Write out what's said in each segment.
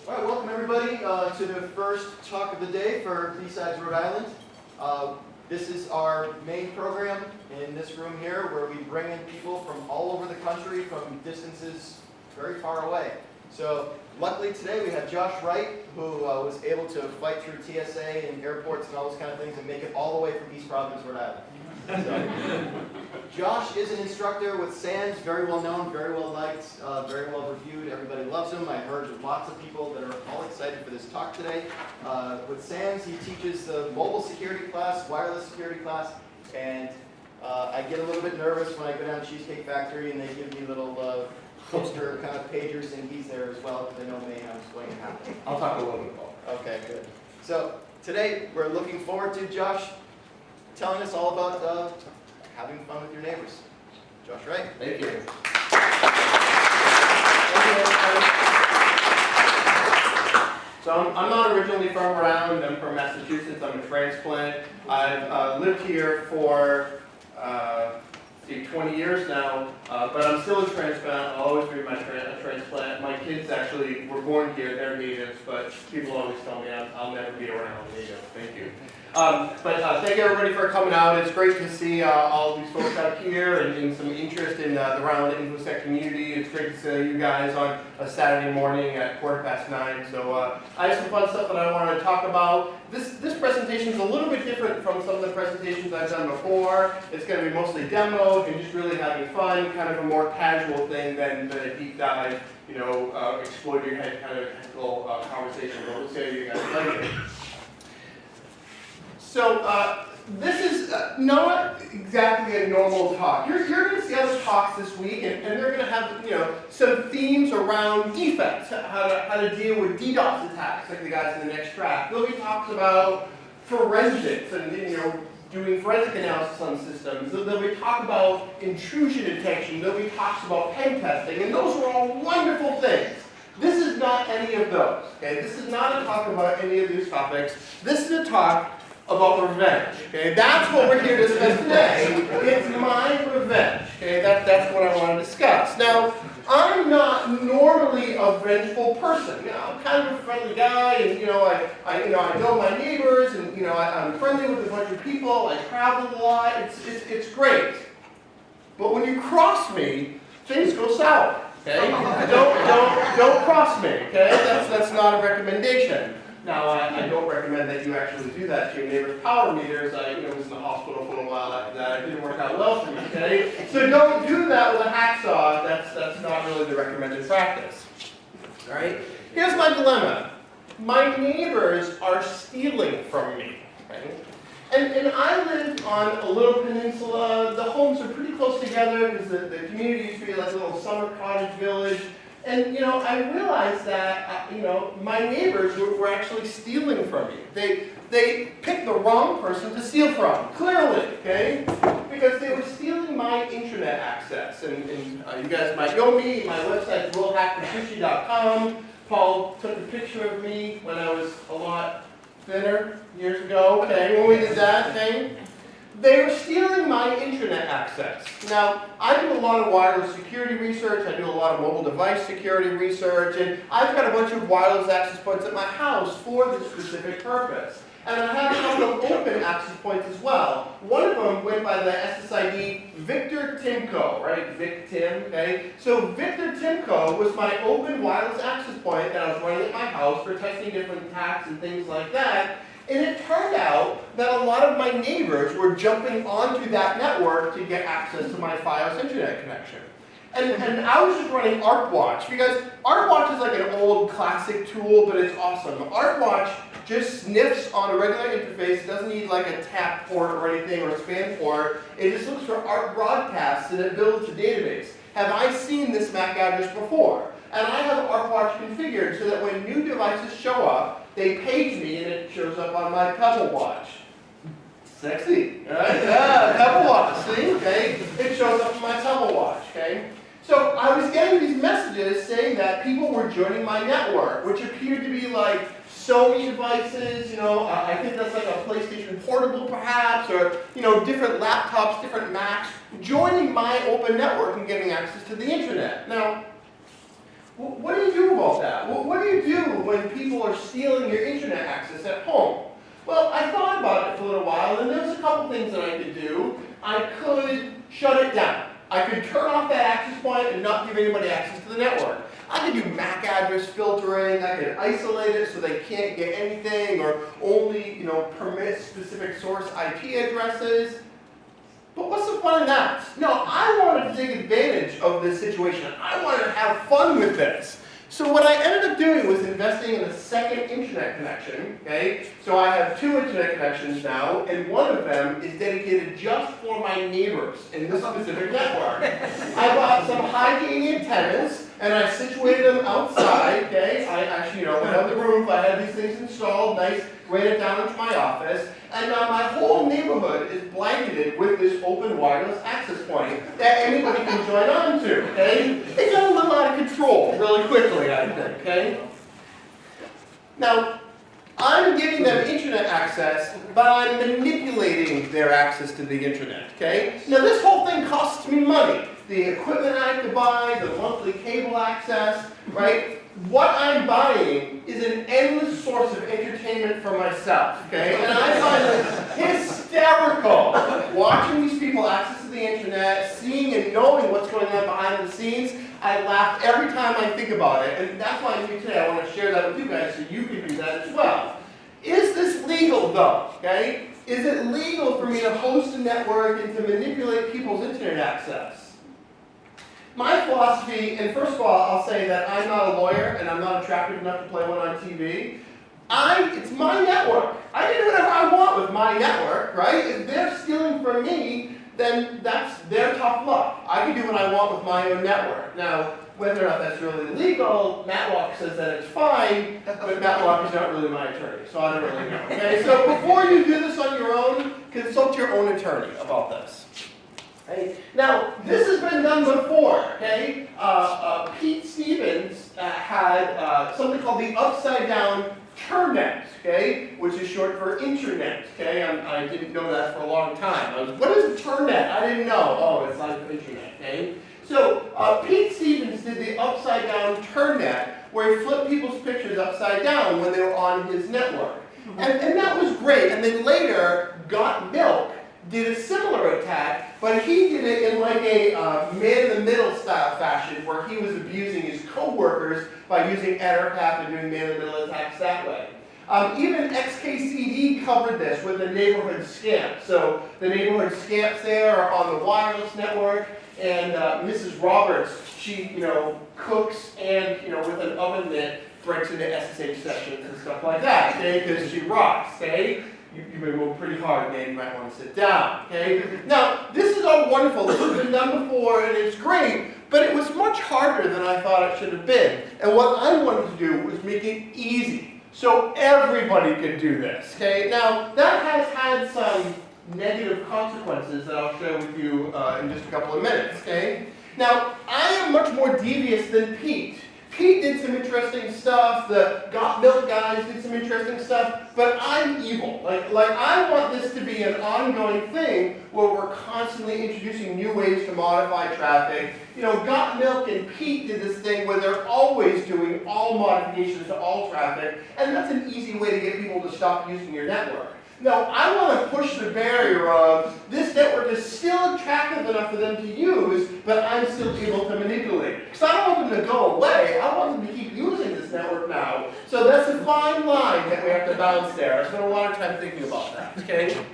All right, welcome everybody to the first talk of the day for B-Sides Rhode Island. This is our main program in this room here where we bring in people from all over the country from distances very far away. So luckily today we have Josh Wright, who was able to fight through TSA and airports and all those kind of things and make it all the way from East Providence, Rhode Island. So, Josh is an instructor with SANS, very well known, very well liked, very well reviewed. Everybody loves him. I heard lots of people that are all excited for this talk today. With SANS, he teaches the mobile security class, wireless security class, and I get a little bit nervous when I go down to Cheesecake Factory and they give me little poster kind of pagers, and he's there as well because they know me and I'm just going to happen. I'll talk a little bit more. Okay, good. So today we're looking forward to Josh telling us all about having fun with your neighbors. Josh Wright. Thank you. So I'm not originally from around. I'm from Massachusetts. I'm a transplant. I've lived here for 20 years now, but I'm still a transplant. I'll always be a transplant. My kids actually were born here. They're natives, but people always tell me I'll never be around a native. Thank you. Thank everybody for coming out. It's great to see all these folks out here and some interest in the Rhode Island InfoSec community. It's great to see you guys on a Saturday morning at 9:15. So I have some fun stuff that I want to talk about. This presentation is a little bit different from some of the presentations I've done before. It's going to be mostly demoed and just really having fun, kind of a more casual thing than a deep dive, explode your head kind of technical conversation. But we'll see how you guys like it. So this is not exactly a normal talk. You're going to see other talks this week, and they're going to have some themes around defense, how to deal with DDoS attacks, like the guys in the next track. There'll be talks about forensics and doing forensic analysis on systems. There'll be talk about intrusion detection. There'll be talks about pen testing, and those are all wonderful things. This is not any of those. Okay, this is not a talk about any of these topics. This is a talk about revenge. Okay, that's what we're here to discuss today. It's my revenge. Okay, that's what I want to discuss. Now, I'm not normally a vengeful person. I'm kind of a friendly guy, and I know my neighbors, and I'm friendly with a bunch of people. I travel a lot. It's great. But when you cross me, things go sour. Okay, don't cross me. Okay, that's not a recommendation. Now, I don't recommend that you actually do that to your neighbor's power meters. I was in the hospital for a while after that. It didn't work out well for me, okay? So don't do that with a hacksaw. That's not really the recommended practice. All right? Here's my dilemma. My neighbors are stealing from me, right? And I live on a little peninsula. The homes are pretty close together because the community used to be like a little summer cottage village. And, I realized that, my neighbors were actually stealing from me. They picked the wrong person to steal from, clearly, okay? Because they were stealing my internet access. And you guys might know me. My website is willhackthesushi.com. Paul took a picture of me when I was a lot thinner years ago, okay, when we did that thing. They were stealing my internet access. Now, I do a lot of wireless security research, I do a lot of mobile device security research, and I've got a bunch of wireless access points at my house for this specific purpose. And I have a couple of open access points as well. One of them went by the SSID Victor TIMCO, right? Vic-Tim, okay? So Victor TIMCO was my open wireless access point that I was running at my house for testing different attacks and things like that. And it turned out that a lot of my neighbors were jumping onto that network to get access to my Fios internet connection. And I was just running ArcWatch, because ArcWatch is like an old classic tool, but it's awesome. ArcWatch just sniffs on a regular interface. It doesn't need like a tap port or anything or a span port. It just looks for ARC broadcasts and it builds a database. Have I seen this MAC address before? And I have ArcWatch configured so that when new devices show up, they page me and it shows up on my Pebble Watch. Sexy, right? Yeah, Pebble Watch, see? Okay? It shows up on my Pebble Watch, okay? So I was getting these messages saying that people were joining my network, which appeared to be like Sony devices, I think that's like a PlayStation Portable perhaps, or, different laptops, different Macs, joining my open network and getting access to the internet. Now, what do you do about that? What do you do when people are stealing your internet access at home? Well, I thought about it for a little while, and there's a couple things that I could do. I could shut it down. I could turn off that access point and not give anybody access to the network. I could do MAC address filtering. I could isolate it so they can't get anything, or only, permit specific source IP addresses. But what's the fun in that? No, I wanted to take advantage of this situation. I wanted to have fun with this. So what I ended up doing was investing in a second internet connection, okay? So I have 2 internet connections now, and one of them is dedicated just for my neighbors in this specific network. I bought some high-gain antennas, and I situated them outside, okay? I actually, went on the roof, I had these things installed, nice, ran it down into my office, and now my whole neighborhood is blanketed with this open wireless access point that anybody can join on to, okay? It got a little out of control really quickly, I think, okay? Now, I'm giving them internet access, but I'm manipulating their access to the internet, okay? Now, this whole thing costs me money. The equipment I have to buy, the monthly cable access, right? What I'm buying is an endless source of entertainment for myself, okay? And I find it hysterical watching these people access to the internet, seeing and knowing what's going on behind the scenes. I laugh every time I think about it, and that's why I'm here today. I want to share that with you guys so you can do that as well. Is this legal though, okay? Is it legal for me to host a network and to manipulate people's internet access? My philosophy, and first of all, I'll say that I'm not a lawyer and I'm not attractive enough to play one on TV. It's my network. I can do whatever I want with my network, right? If they're stealing from me, then that's their tough luck. I can do what I want with my own network. Now, whether or not that's really legal, Matlock says that it's fine, but Matlock is not really my attorney, so I don't really know. Okay, so before you do this on your own, consult your own attorney about this. Okay. Now, this has been done before, okay? Pete Stevens had something called the upside down Turnet, okay? Which is short for internet, okay? I didn't know that for a long time. What is a Turnet? I didn't know. Oh, it's like internet, okay? So, Pete Stevens did the upside down Turnet, where he flipped people's pictures upside down when they were on his network. And that was great. And then later, Got Milk did a similar attack, but he did it in like a man-in-the-middle style fashion, where he was abusing his co-workers by using Ettercap and doing man-in-the-middle attacks that way. Even XKCD covered this with the neighborhood scamp. So the neighborhood scamps there are on the wireless network, and Mrs. Roberts, she cooks and with an oven mitt breaks into SSH sessions and stuff like that, okay? Because she rocks, okay? You may move pretty hard, man. You might want to sit down, okay? Now, this is all wonderful. This has been done before, and it's great, but it was much harder than I thought it should have been. And what I wanted to do was make it easy, so everybody could do this, okay? Now, that has had some negative consequences that I'll share with you in just a couple of minutes, okay? Now, I am much more devious than Pete. Pete did some interesting stuff, the Got Milk guys did some interesting stuff, but I'm evil. Like I want this to be an ongoing thing where we're constantly introducing new ways to modify traffic. Got Milk and Pete did this thing where they're always doing all modifications to all traffic, and that's an easy way to get people to stop using your network. Now, I want to push the barrier of this network is still attractive enough for them to use, but I'm still able to manipulate it. Because I don't want them to go away. I want them to keep using this network now. So that's a fine line that we have to balance there. I spent a lot of time thinking about that, okay?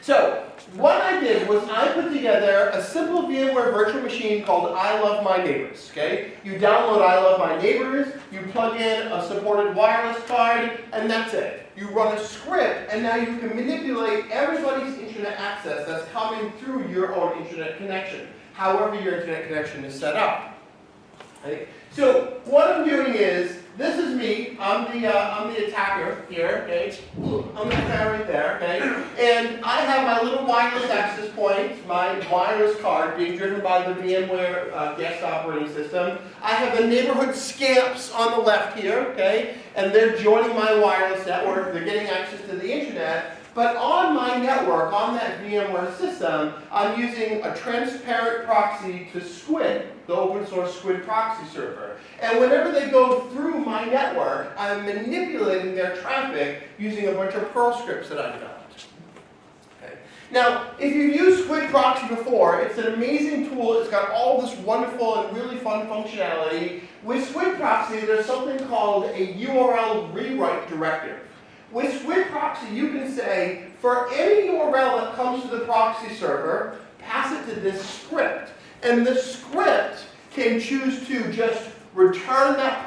So, what I did was I put together a simple VMware virtual machine called I Love My Neighbors, okay? You download I Love My Neighbors, you plug in a supported wireless card, and that's it. You run a script, and now you can manipulate everybody's internet access that's coming through your own internet connection, however your internet connection is set up. Okay? So what I'm doing is, this is me. I'm the attacker here. Okay, I'm the guy right there. Okay, and I have my little wireless access point, my wireless card being driven by the VMware guest operating system. I have the neighborhood scamps on the left here. Okay, and they're joining my wireless network. They're getting access to the internet. But on my network, on that VMware system, I'm using a transparent proxy to Squid, the open source Squid proxy server. And whenever they go through my network, I'm manipulating their traffic using a bunch of Perl scripts that I developed. Okay. Now, if you've used Squid proxy before, it's an amazing tool. It's got all this wonderful and really fun functionality. With Squid proxy, there's something called a URL rewrite directive. With Squid proxy, you can say, for any URL that comes to the proxy server, pass it to this script. And the script can choose to just return that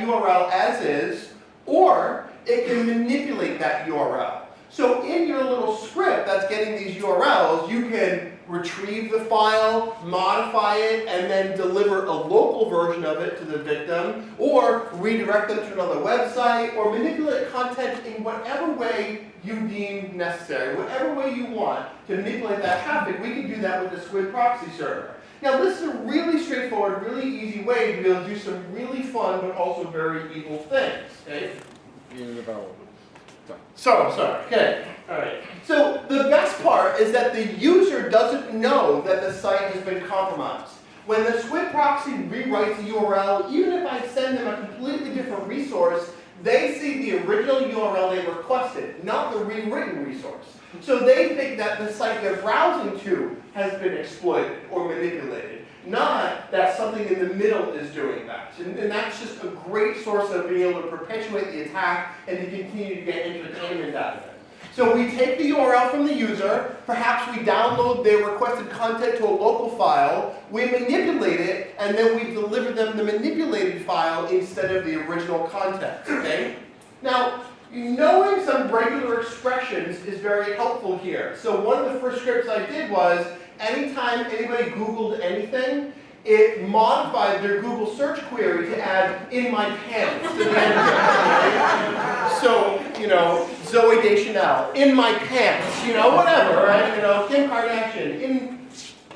URL as is, or it can manipulate that URL. So in your little script that's getting these URLs, you can retrieve the file, modify it, and then deliver a local version of it to the victim, or redirect them to another website, or manipulate content in whatever way you deem necessary, whatever way you want to manipulate that traffic. We can do that with the Squid proxy server. Now this is a really straightforward, really easy way to be able to do some really fun but also very evil things. Okay? Sorry, okay, all right. So the best part is that the user doesn't know that the site has been compromised. When the Squid proxy rewrites a URL, even if I send them a completely different resource, they see the original URL they requested, not the rewritten resource. So they think that the site they're browsing to has been exploited or manipulated, not that something in the middle is doing that. And that's just a great source of being able to perpetuate the attack and to continue to get entertainment out of it. So we take the URL from the user, perhaps we download their requested content to a local file, we manipulate it, and then we deliver them the manipulated file instead of the original content, okay? Now, knowing some regular expressions is very helpful here. So one of the first scripts I did was, anytime anybody Googled anything, it modified their Google search query to add "in my pants" to the end of it. So, you know, Zooey Deschanel, in my pants, you know, whatever, right? You know, Kim Kardashian, in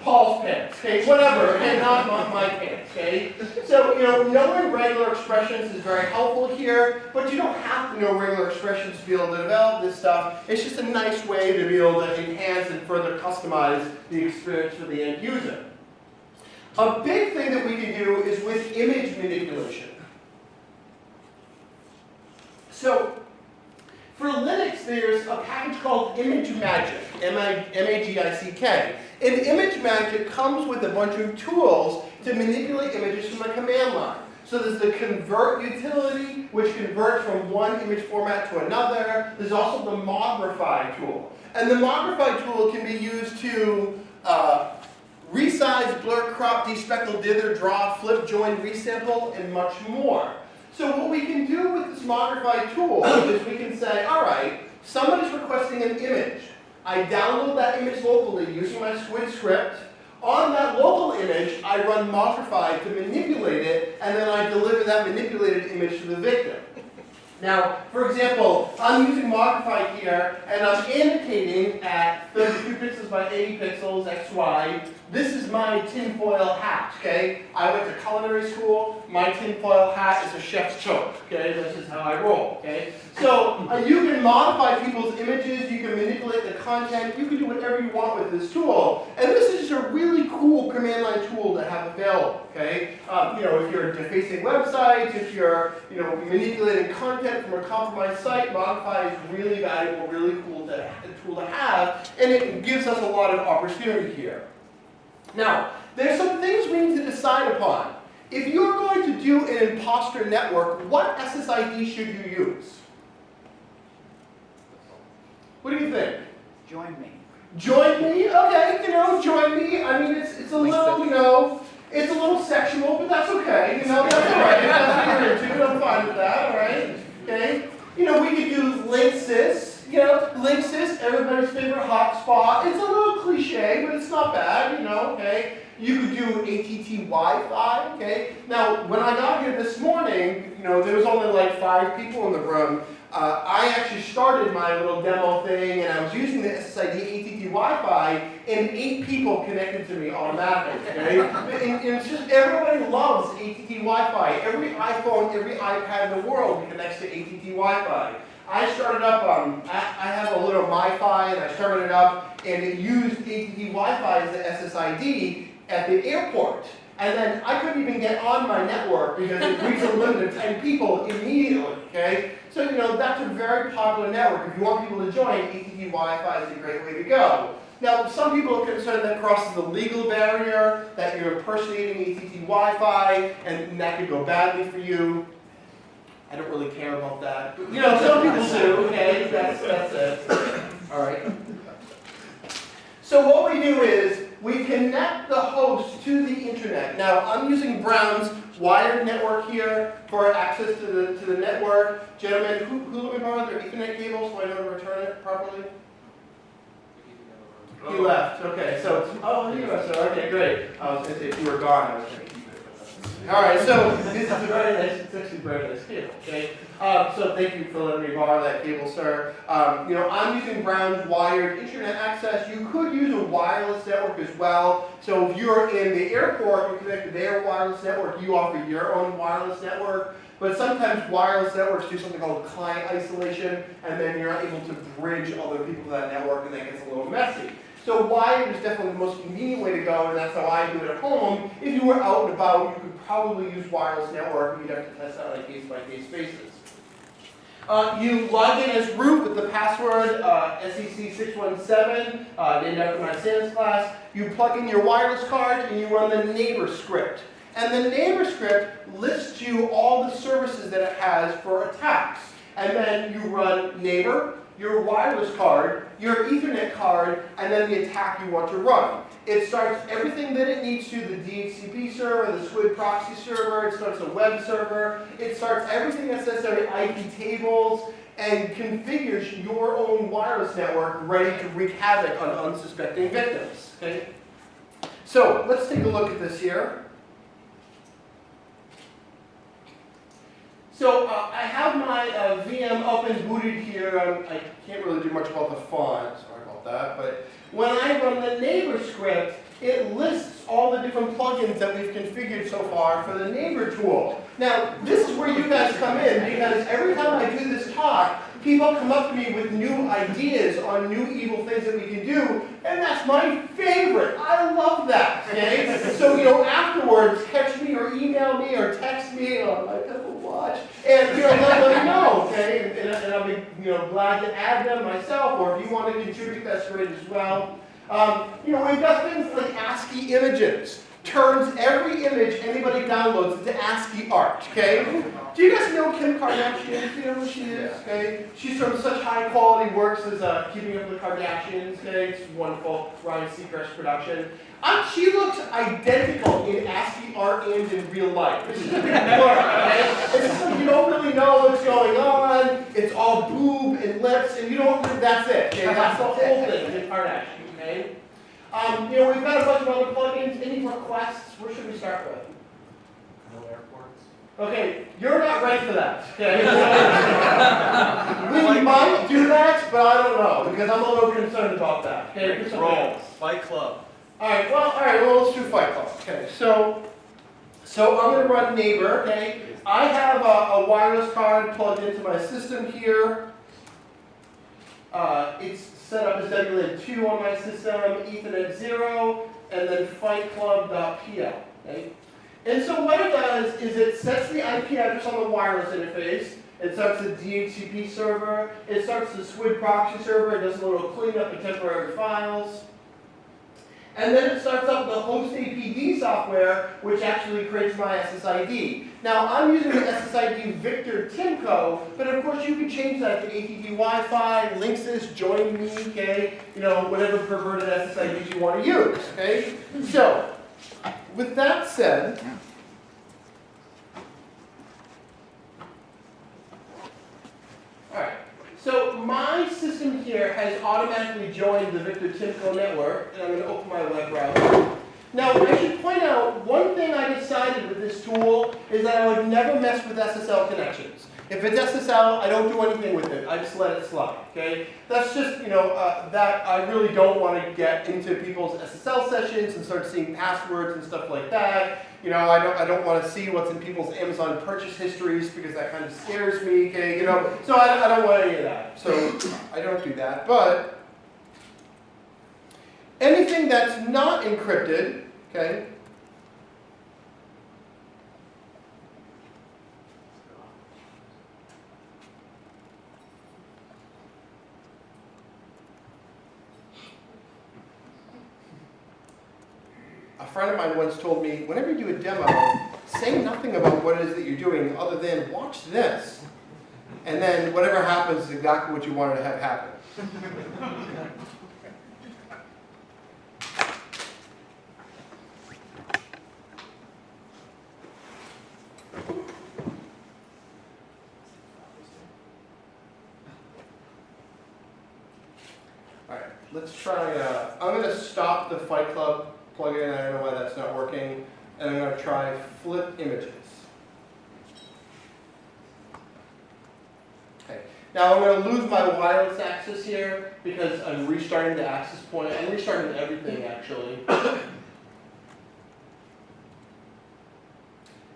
Paul's pants, okay, whatever, okay, not my pants, okay? So, you know, knowing regular expressions is very helpful here, but you don't have to know regular expressions to be able to develop this stuff. It's just a nice way to be able to enhance and further customize the experience for the end user. A big thing that we can do is with image manipulation. So, for Linux, there's a package called ImageMagick, M-A-G-I-C-K. And ImageMagick comes with a bunch of tools to manipulate images from a command line. So there's the convert utility, which converts from one image format to another. There's also the modify tool. And the modify tool can be used to resize, blur, crop, despeckle, dither, draw, flip, join, resample, and much more. So what we can do with this modify tool is we can say, all right, somebody's requesting an image. I download that image locally using my Squid script. On that local image, I run modify to manipulate it, and then I deliver that manipulated image to the victim. Now, for example, I'm using modify here, and I'm annotating at 32 pixels by 80 pixels, XY. This is my tinfoil hat, okay? I went to culinary school. My tinfoil hat is a chef's coat, okay? This is how I roll, okay? So you can modify people's images, you can manipulate the content, you can do whatever you want with this tool. And this is just a really cool command line tool to have available, okay? You know, if you're defacing websites, if you're, you know, manipulating content from a compromised site, modify is really valuable, really cool tool to have, and it gives us a lot of opportunity here. Now, there's some things we need to decide upon. If you're going to do an imposter network, what SSID should you use? What do you think? Join me. Join me? Okay, you know, join me. I mean, it's a little, you know, it's a little sexual, but that's okay. You know, that's all right. That's what you're into. I'm fine with that, all right? Okay? You know, we could do Linksys. You know, Linksys, everybody's favorite hotspot. It's a little cliche, but it's not bad, you know, okay? You could do ATT Wi-Fi, okay? Now, when I got here this morning, you know, there was only like 5 people in the room. I actually started my little demo thing, and I was using the SSID ATT Wi-Fi, and 8 people connected to me automatically, okay? And it's just, everybody loves ATT Wi-Fi. Every iPhone, every iPad in the world connects to ATT Wi-Fi. I started up, I have a little MiFi, and I started it up, and it used ATT Wi-Fi as the SSID at the airport. And then I couldn't even get on my network because it reached a limit of 10 people immediately, okay? So, you know, that's a very popular network. If you want people to join, ATT Wi-Fi is a great way to go. Now, some people are concerned that crosses the legal barrier, that you're impersonating ATT Wi-Fi, and that could go badly for you. I don't really care about that. But, you know, some people do, okay? That's it. All right. So what we do is, we connect the host to the internet. Now, I'm using Brown's wired network here for access to the network. Gentlemen, who let me borrow their Ethernet cable so I know to return it properly? He left. Okay, so, you left, so okay, great. I was going to say, if you were gone, I was going to keep it. All right, so this is a very nice, it's actually a very nice cable, okay? So thank you for letting me borrow that cable, sir. You know, I'm using Brown's wired internet access. You could use a wireless network as well. So if you're in the airport, you connect to their wireless network, you offer your own wireless network. But sometimes wireless networks do something called client isolation, and then you're not able to bridge other people to that network, and that gets a little messy. So wired is definitely the most convenient way to go, and that's how I do it at home. If you were out and about, you could probably use wireless network, and you'd have to test out on a case-by-case basis. You log in as root with the password SEC617, named after my science class. You plug in your wireless card, and you run the neighbor script. And the neighbor script lists you all the services that it has for attacks. And then you run neighbor, your wireless card, your Ethernet card, and then the attack you want to run. It starts everything that it needs to, the DHCP server, the Squid Proxy server, it starts a web server, it starts everything that's necessary, IP tables, and configures your own wireless network ready to wreak havoc on unsuspecting victims. Okay? So let's take a look at this here. So I have my VM up and booted here. I can't really do much about the font, sorry about that. But when I run the neighbor script, it lists all the different plugins that we've configured so far for the neighbor tool. Now, this is where you guys come in, because every time I do this talk, people come up to me with new ideas on new evil things that we can do, and that's my favorite. I love that, okay? So, you know, afterwards, catch me or email me or text me on my Apple Watch, and, you know, let me know, okay? And I'll be, you know, glad to add them myself, or if you want to contribute, that's great as well. You know, we've got things like ASCII images. Turns every image anybody downloads into ASCII art, okay? Do you guys know Kim Kardashian? Do you know who she is? Okay? She's from such high quality works as Keeping Up with the Kardashians, okay? It's wonderful, Ryan Seacrest production. She looks identical in ASCII art and in real life. This is a big blur, okay? It's just like you don't really know what's going on. It's all boob and lips, and you don't, that's it, okay? That's the whole thing in Kardashian, okay? You know, we've got a bunch of other plugins. Any requests? Where should we start with? No airports. Okay, you're not ready for that. Okay. We might do that, but I don't know because I'm a little concerned about that. Okay. Roll. Fight Club. All right. Well, let's do Fight Club. Okay. So I'm going to run neighbor. Okay. I have a wireless card plugged into my system here. It's set up as WLAN2 on my system, Ethernet 0, and then fightclub.pl. Okay? And so what it does is it sets the IP address on the wireless interface. It starts the DHCP server. It starts the Squid Proxy server. It does a little cleanup of temporary files. And then it starts up the host APD software, which actually creates my SSID. Now, I'm using the SSID Victor TIMCO, but of course you can change that to ATT Wi-Fi, Linksys, Join Me, okay? You know, whatever perverted SSIDs you want to use, okay? So, with that said, all right. So my system here has automatically joined the Victor TIMCO network, and I'm going to open my web browser. Now, I should point out, one thing I decided with this tool is that I would never mess with SSL connections. If it's SSL, I don't do anything with it. I just let it slide, okay? That's just, you know, that I really don't want to get into people's SSL sessions and start seeing passwords and stuff like that. You know, I don't want to see what's in people's Amazon purchase histories because that kind of scares me, okay, you know. So I don't want any of that. So I don't do that. But anything that's not encrypted, okay, a friend of mine once told me, whenever you do a demo, say nothing about what it is that you're doing other than watch this. And then whatever happens is exactly what you wanted to have happen. All right, let's try, I'm going to stop the Fight Club plugin. I don't know why that's not working. And I'm going to try flip images. Okay. Now I'm going to lose my wireless access here because I'm restarting the access point. I'm restarting everything actually.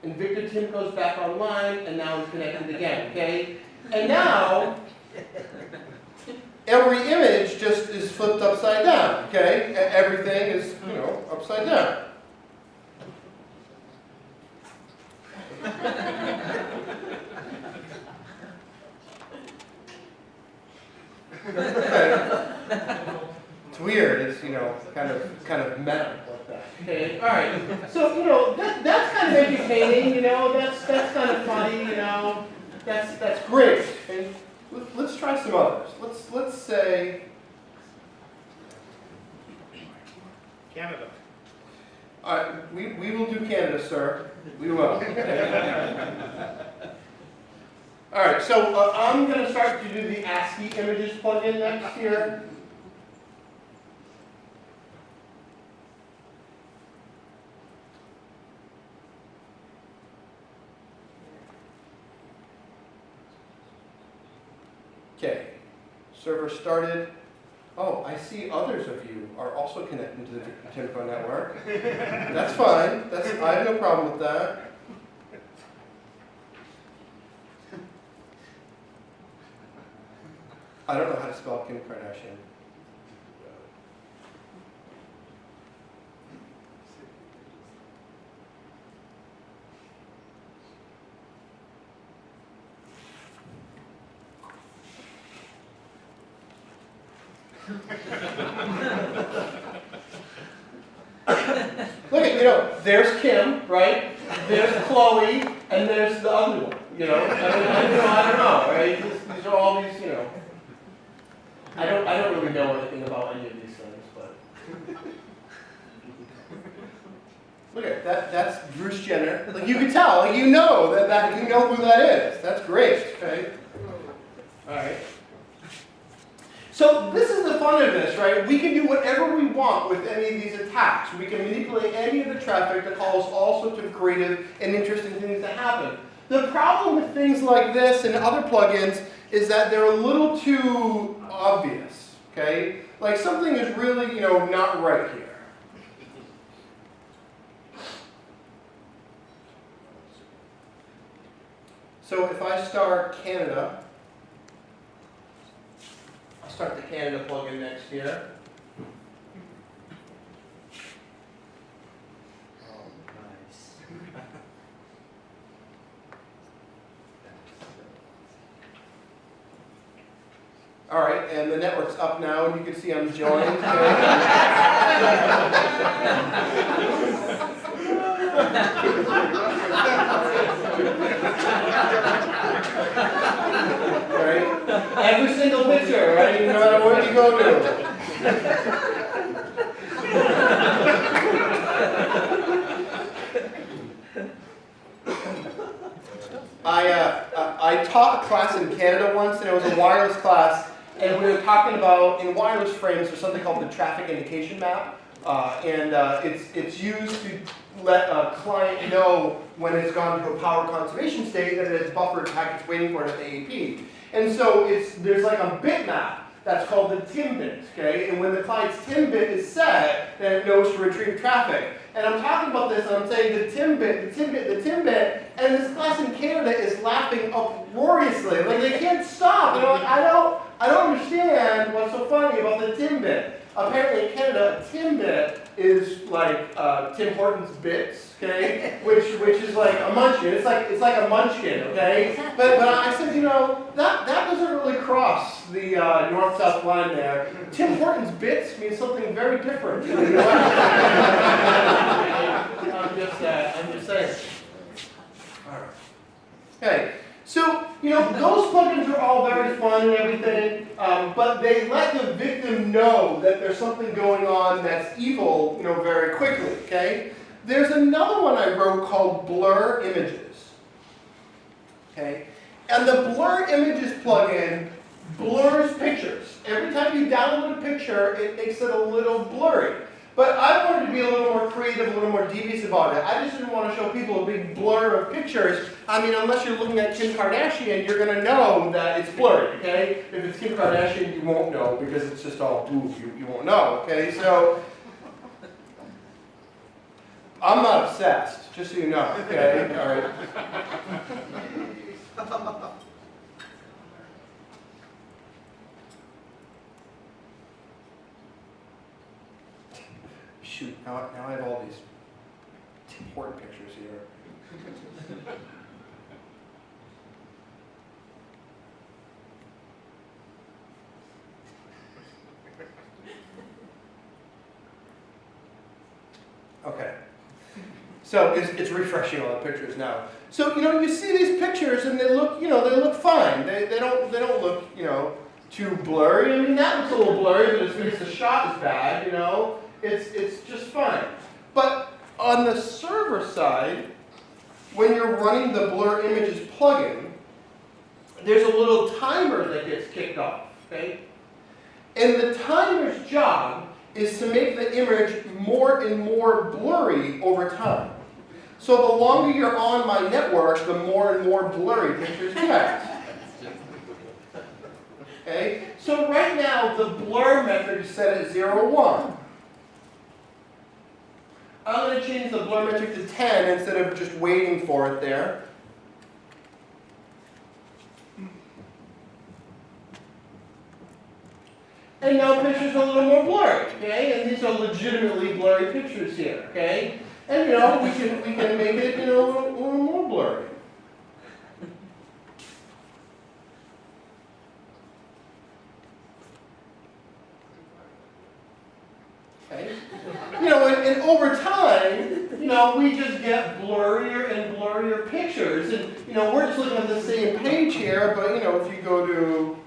Invicta TIMCO's back online, and now it's connected again. Okay. And now every image just is flipped upside down. Okay. Everything is, you know, upside down. It's weird. It's, you know, kind of meta like that. Okay. All right. So, you know, that's kind of entertaining. You know, that's kind of funny. You know, that's great. And let's try some others. Let's say Canada. We will do Canada, sir. We will. All right, so I'm going to start to do the ASCII images plugin next here. Okay, server started. Oh, I see others of you are also connected to the TIMCO network. That's fine. I have no problem with that. I don't know how to spell Kim Kardashian. Look at, you know, there's Kim, right? There's Chloe, and there's the other one. You know, I don't know, right? These are all these, you know. I don't really know anything about any of these things, but look at that. That's Bruce Jenner. Like, you can tell, like, you know that you know who that is. That's great. Okay. All right. So this is the fun of this, right? We can do whatever we want with any of these attacks. We can manipulate any of the traffic to cause all sorts of creative and interesting things to happen. The problem with things like this and other plugins is that they're a little too obvious, okay? Like, something is really, you know, not right here. So if I start Canada, I'll start the Canada plugin next here. All right, and the network's up now, and you can see I'm joined. Right? Every single picture, right? No matter where you go to. I taught a class in Canada once, and it was a wireless class. And we were talking about, in wireless frames, there's something called the traffic indication map. It's used to let a client know when it's gone to a power conservation state that it has buffered packets waiting for it at the AAP. And so there's like a bit map that's called the TIM bit, okay? And when the client's TIM bit is set, then it knows to retrieve traffic. And I'm talking about this, and I'm saying the Timbit, and this class in Canada is laughing uproariously. Like, they can't stop. They're like, I don't understand what's so funny about the Timbit. Apparently in Canada, Timbit is like Tim Hortons bits, okay? Which is like a munchkin. It's like a munchkin, okay? But I said, you know, that doesn't really cross the north-south line there. Tim Hortons bits means something very different. You know? I'm just saying. All right. Okay. So, you know, those plugins are all very fun and everything, but they let the victim know that there's something going on that's evil, you know, very quickly, okay? There's another one I wrote called Blur Images, okay? And the Blur Images plugin blurs pictures. Every time you download a picture, it makes it a little blurry. But I wanted to be a little more creative, a little more devious about it. I just didn't want to show people a big blur of pictures. I mean, unless you're looking at Kim Kardashian, you're going to know that it's blurry, okay? If it's Kim Kardashian, you won't know because it's just all blue. You won't know, okay? So, I'm not obsessed, just so you know, okay? All right. Shoot, now I have all these important pictures here. Okay. So it's refreshing all the pictures now. So, you know, you see these pictures and they look, you know, they look fine. They don't look, you know, too blurry. I mean, that looks a little blurry, but it's because the shot is bad, you know. It's just fine. But on the server side, when you're running the Blur Images plugin, there's a little timer that gets kicked off, okay? And the timer's job is to make the image more and more blurry over time. So the longer you're on my network, the more and more blurry pictures get. Okay? So right now, the blur metric is set at 0, 1. I'm going to change the blur metric to 10 instead of just waiting for it there. And now pictures are a little more blurry, okay? And these are legitimately blurry pictures here, okay? And you know, we can make it, you know, a little more blurry. Okay? You know, and over time, you know, we just get blurrier and blurrier pictures. And, you know, we're just looking at the same page here, but, you know, if you go to...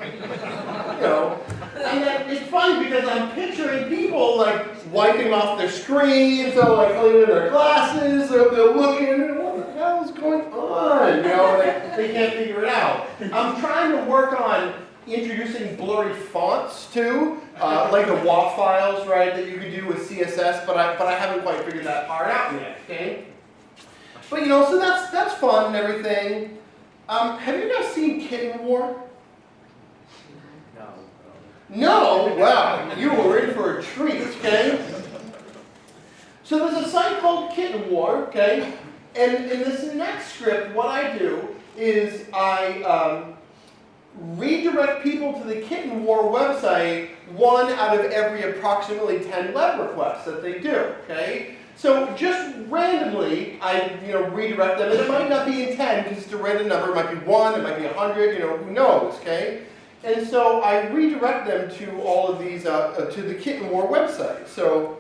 You know, and then it's funny because I'm picturing people like wiping off their screens or like cleaning their glasses or they're looking and what the hell is going on? You know, they can't figure it out. I'm trying to work on introducing blurry fonts too, like the WAV files, right, that you could do with CSS, but I haven't quite figured that part out yet, okay? But you know, so that's fun and everything. Have you guys seen Kitten War? No? Wow, you were in for a treat, okay? So there's a site called Kitten War, okay? And in this next script, what I do is I redirect people to the Kitten War website 1 out of every approximately 10 web requests that they do, okay? So just randomly, I redirect them, and it might not be in 10 because it's a random number. It might be 1, it might be 100, you know, who knows, okay? And so I redirect them to all of these, to the Kitten War website. So,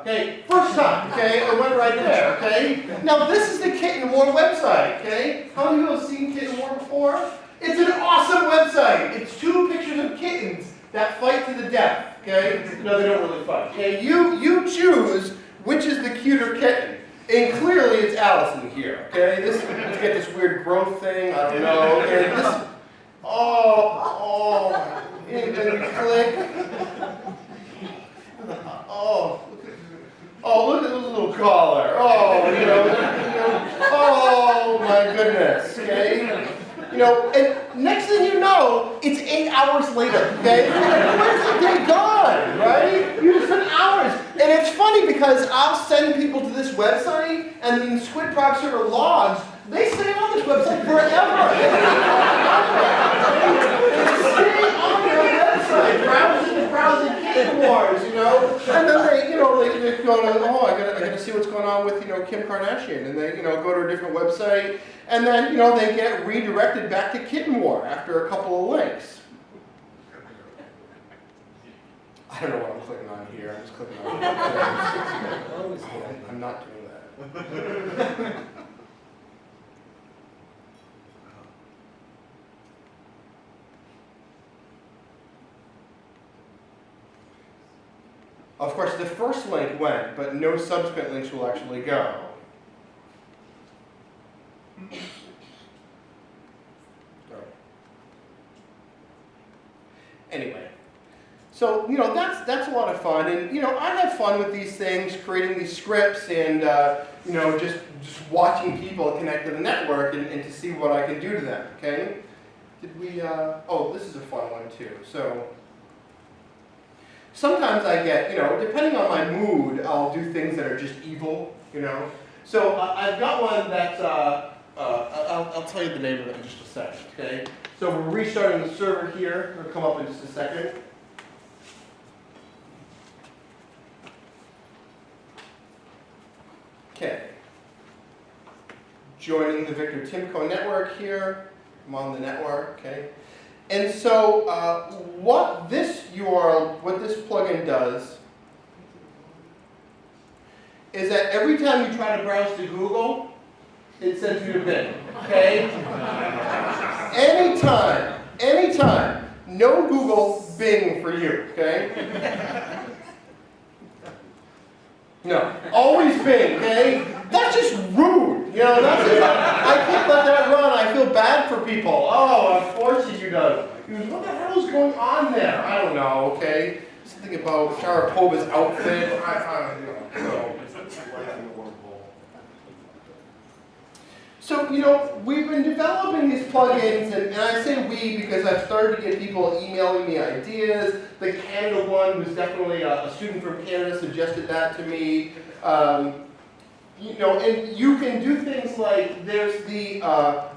okay, first time, okay, I went right there, okay? Now this is the Kitten War website, okay? How many of you have seen Kitten War before? It's an awesome website. It's 2 pictures of kittens that fight to the death, okay? No, they don't really fight, okay? You choose which is the cuter kitten. And clearly it's Allison here, okay? Let's get this weird growth thing, I don't know, okay? and click. Look at this little collar. Oh my goodness, okay? And next thing you know, it's 8 hours later, okay? Where's the day gone, right? You just spent hours. And it's funny because I'll send people to this website, and then Squid Proxy or logs, they stay on this website forever. They stay on their website, browsing Kidwaters, and then they go to, I gotta see what's going on with, Kim Kardashian, and they, go to a different website, and then, they get redirected back to Kitten War after a couple of links. I don't know what I'm clicking on here. I'm just clicking on. I'm not doing that. Of course, the first link went, but no subsequent links will actually go. Anyway, so that's a lot of fun, and I have fun with these things, creating these scripts, and just watching people connect to the network and to see what I can do to them. Okay? Did we? Oh, this is a fun one too. So. Sometimes I get, depending on my mood, I'll do things that are just evil, So I've got one that's, I'll tell you the name of it in just a second, okay? So we're restarting the server here. It'll come up in just a second. Okay. Joining the Victor TIMCO network here. I'm on the network, okay? And so what this plugin does is that every time you try to browse to Google, it sends you to Bing, okay? Anytime, no Google, Bing for you, okay? No, always Bing, okay? That's just rude, that's just, I can't let that run, I feel bad for people. Oh, of course you do. What the hell is going on there? I don't know, okay? Something about Sharapova's outfit, I don't know. So, we've been developing these plugins, and I say we because I've started to get people emailing me ideas. The Canada one was definitely a student from Canada suggested that to me. And you can do things like there's the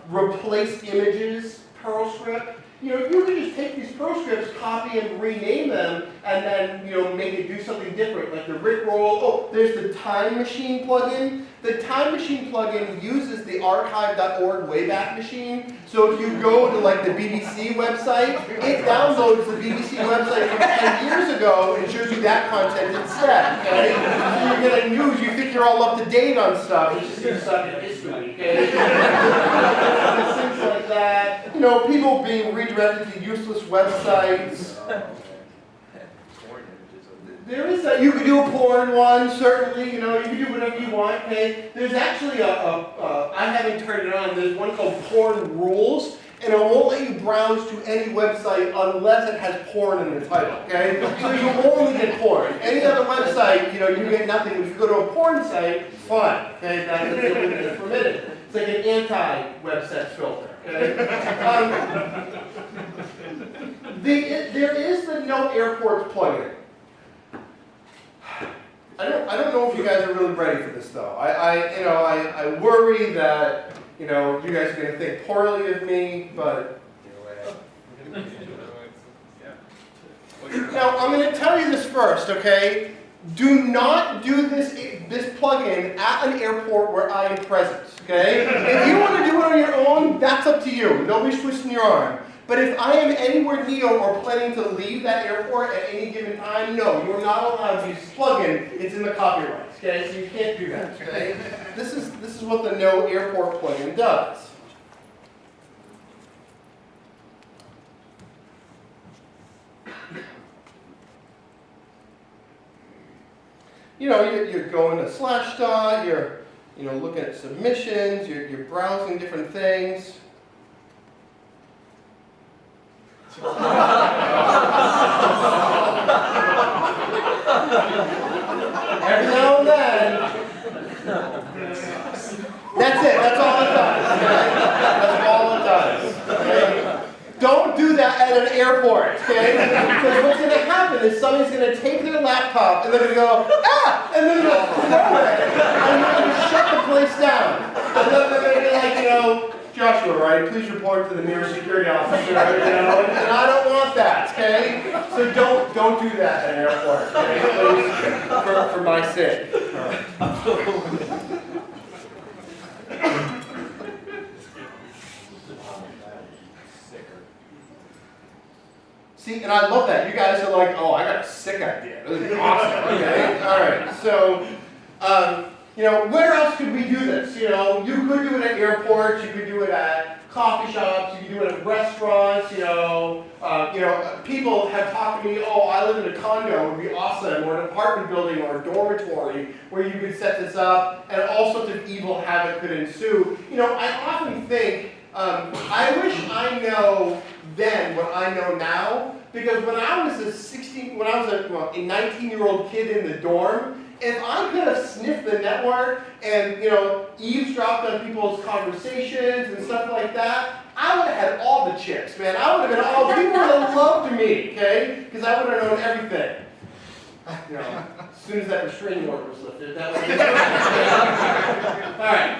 replace images Perl script. You can just take these Perl scripts, copy and rename them, and then make it do something different, like the Rickroll. Oh, there's the Time Machine plugin. The Time Machine plugin uses the archive.org Wayback Machine. So if you go to like the BBC website, it downloads the BBC website from 10 years ago and shows you that content instead. Okay? So you're getting news, you think you're all up to date on stuff. It's just gonna suck at history. Okay? Things like that. People being redirected to useless websites. There is you can do a porn one, certainly, you can do whatever you want, okay? There's actually I haven't turned it on, there's one called Porn Rules, and it won't let you browse to any website unless it has porn in the title, okay? So you only get porn. Any other website, you get nothing. If you go to a porn site, fine, okay? That's permitted. It's like an anti-website filter, okay? There is the No Airports plugin. I don't know if you guys are really ready for this though. I worry that you guys are going to think poorly of me, but now I'm going to tell you this first, okay? Do not do this plugin at an airport where I am present, okay? If you want to do it on your own, that's up to you. Nobody's twisting your arm. But if I am anywhere near or planning to leave that airport at any given time, no, you're not allowed to use this plugin. It's in the copyrights, okay? So you can't do that, okay? This is what the No Airport plugin does. You're going to Slashdot, you're looking at submissions, you're browsing different things. That's it. That's all it does. Okay? That's all it does. Okay? Don't do that at an airport, okay? Because what's going to happen is somebody's going to take their laptop and they're going to go, ah! And they're going to throw it. And they're going to shut the place down. And then they're going to be like, Joshua, right? Please report to the nearest security officer, and I don't want that, okay? So don't do that at an airport, okay? Please, for my sake. See, and I love that. You guys are like, oh, I got a sick idea. This is awesome. Okay, all right. So, where else could we do this? You could do it at airports. You could do it at coffee shops. You could do it at restaurants. People have talked to me. Oh, I live in a condo. It would be awesome, or an apartment building, or a dormitory where you could set this up, and all sorts of evil havoc could ensue. I often think, I wish I know then what I know now, because when I was a 19-year-old kid in the dorm, if I could have sniffed the network and eavesdropped on people's conversations and stuff like that, I would have had all the chicks, man. I would have been all people would have loved me, okay? Because I would have known everything. As soon as that restraining order was lifted, that would be all right.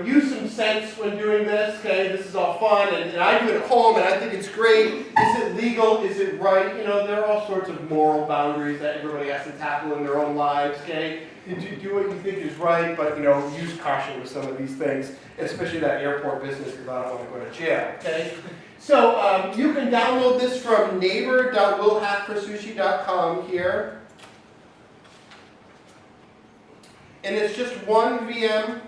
Use some sense when doing this, okay? This is all fun, and I do it at home, and I think it's great. Is it legal? Is it right? There are all sorts of moral boundaries that everybody has to tackle in their own lives, okay? You do what you think is right, but, use caution with some of these things, especially that airport business, because I don't want to go to jail, okay? So, you can download this from neighbor.willhackforsushi.com here. And it's just one VM.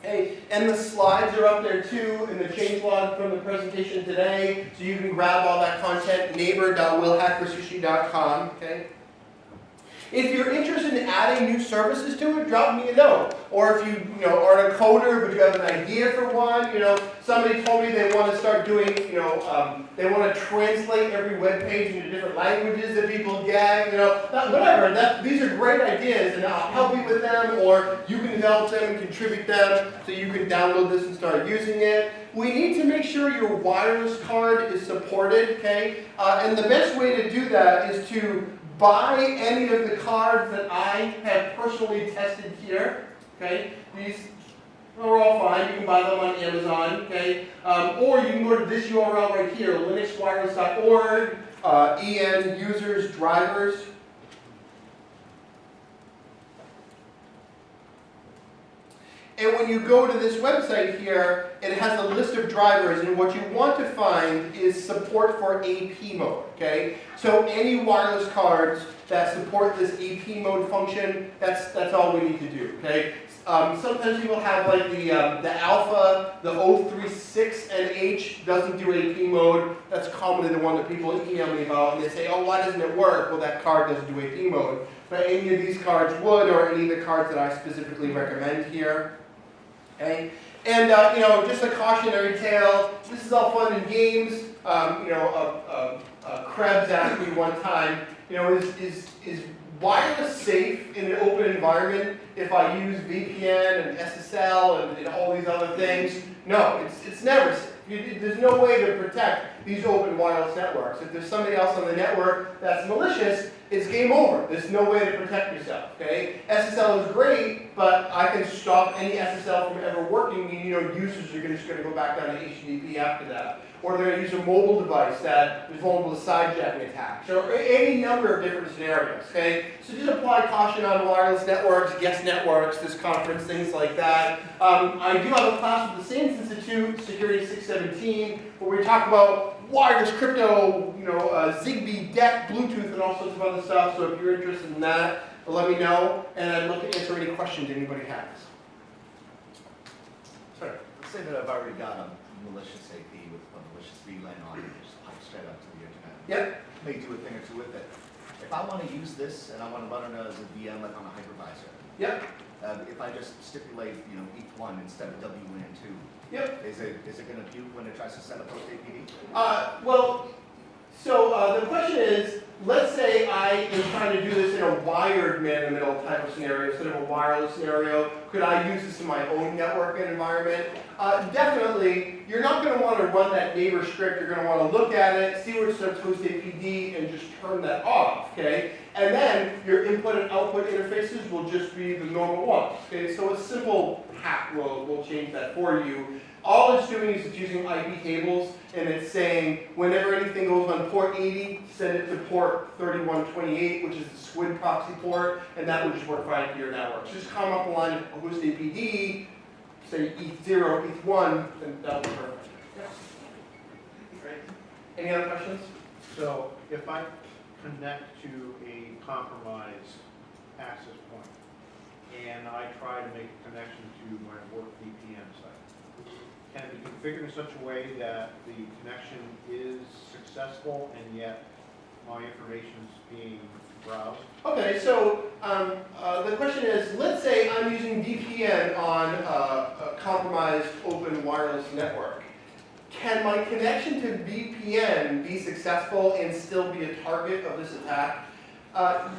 Hey, and the slides are up there too, and the changelog from the presentation today, so you can grab all that content, neighbor.willhackforsushi.com, okay? If you're interested in adding new services to it, drop me a note. Or if you are a coder, but you have an idea for one, somebody told me they want to start doing, they want to translate every web page into different languages that people get, whatever. These are great ideas, and I'll help you with them, or you can develop them and contribute them, so you can download this and start using it. We need to make sure your wireless card is supported, okay? And the best way to do that is to buy any of the cards that I have personally tested here, okay? These are all fine. You can buy them on Amazon, okay? Or you can go to this URL right here, linuxwireless.org, EN users drivers. And when you go to this website here, it has a list of drivers, and what you want to find is support for AP mode, okay? So any wireless cards that support this AP mode function, that's all we need to do, okay? Sometimes people have like the alpha, the 036NH doesn't do AP mode. That's commonly the one that people email me about, and they say, oh, why doesn't it work? Well, that card doesn't do AP mode. But any of these cards would, or any of the cards that I specifically recommend here. Okay? And, just a cautionary tale, this is all fun and games. Krebs asked me one time, is wireless safe in an open environment if I use VPN and SSL and all these other things? No, it's never safe. There's no way to protect these open wireless networks. If there's somebody else on the network that's malicious, it's game over. There's no way to protect yourself, okay? SSL is great, but I can stop any SSL from ever working, meaning, users are just going to go back down to HTTP after that. Or they're going to use a mobile device that is vulnerable to sidejacking attacks, or any number of different scenarios, okay? So just apply caution on wireless networks, guest networks, this conference, things like that. I do have a class with the SANS Institute, Security 617, where we talk about wireless crypto, Zigbee, DEC, Bluetooth, and all sorts of other stuff. So if you're interested in that, let me know, and I'd love to answer any questions anybody has. Sorry. Let's say that I've already got a malicious AP with a malicious VLAN on it, just pipe straight up to the internet. Yep. May do a thing or two with it. If I want to use this and I want to run it as a VM like on a hypervisor, Yep. if I just stipulate, each one instead of WWAN2, Yep. is it going to puke when it tries to set up host APD? So the question is, let's say I am trying to do this in a wired man-in-the-middle type of scenario instead of a wireless scenario. Could I use this in my own networking environment? Definitely. You're not going to want to run that neighbor script. You're going to want to look at it, see where it says host APD, and just turn that off, okay? And then your input and output interfaces will just be the normal ones, okay? So a simple hack will change that for you. All it's doing is it's using IP tables, and it's saying whenever anything goes on port 80, send it to port 3128, which is the Squid proxy port, and that would just work fine for your network. So just come up the line of host APD, say ETH0, ETH1, and that'll be perfect. Yeah. Great. Any other questions? So if I connect to a compromised access point and I try to make a connection to my work VPN site, can it be configured in such a way that the connection is successful and yet my information is being browsed? Okay, so the question is, let's say I'm using VPN on a compromised open wireless network. Can my connection to VPN be successful and still be a target of this attack?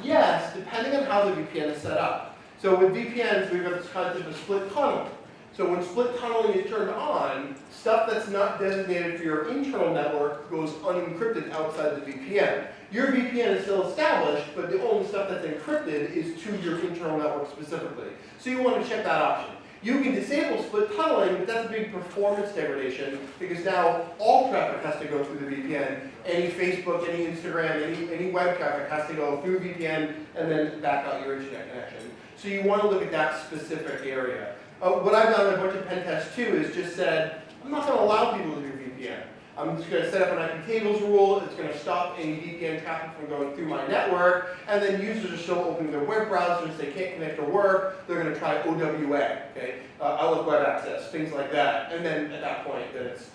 Yes, depending on how the VPN is set up. So with VPNs, we've got this concept of split tunneling. So when split tunneling is turned on, stuff that's not designated for your internal network goes unencrypted outside the VPN. Your VPN is still established, but the only stuff that's encrypted is to your internal network specifically. So you want to check that option. You can disable split tunneling, but that's a big performance degradation because now all traffic has to go through the VPN. Any Facebook, any Instagram, any web traffic has to go through VPN and then back out your internet connection. So you want to look at that specific area. What I've done in a bunch of pen tests too is just said, I'm not going to allow people to do VPN. I'm just going to set up an IP tables rule. It's going to stop any VPN traffic from going through my network. And then users are still opening their web browsers. They can't connect to work. They're going to try OWA, okay? Outlook Web Access, things like that. And then at that point, then it's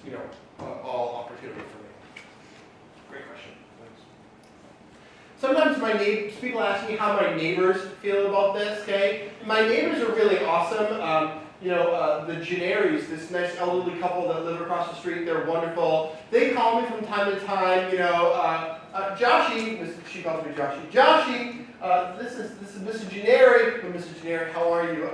all opportunity for me. Great question. Sometimes people ask me how my neighbors feel about this, okay? My neighbors are really awesome. The Generis, this nice elderly couple that live across the street, they're wonderful. They call me from time to time, Joshy, she calls me Joshy. Joshy, this is Mr. Generi. Well, Mr. Generi, how are you?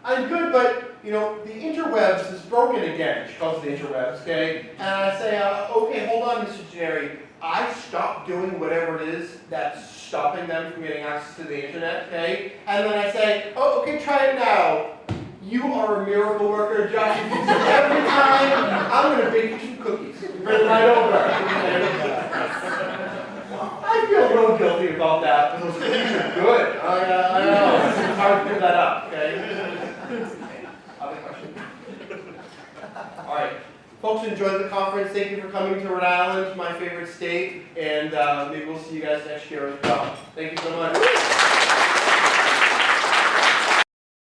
I'm good, but the interwebs is broken again. She calls it the interwebs, okay? And I say, okay, hold on, Mr. Generi. I stopped doing whatever it is that's stopping them from getting access to the internet, okay? And then I say, oh, okay, try it now. You are a miracle worker, Josh. Every time, I'm going to bake you 2 cookies. Bring it right over. I feel real guilty about that, but those cookies are good. I know. It's hard to pick that up, okay? Other question? All right. Folks, enjoyed the conference. Thank you for coming to Rhode Island, my favorite state. And maybe we'll see you guys next year as well. Thank you so much.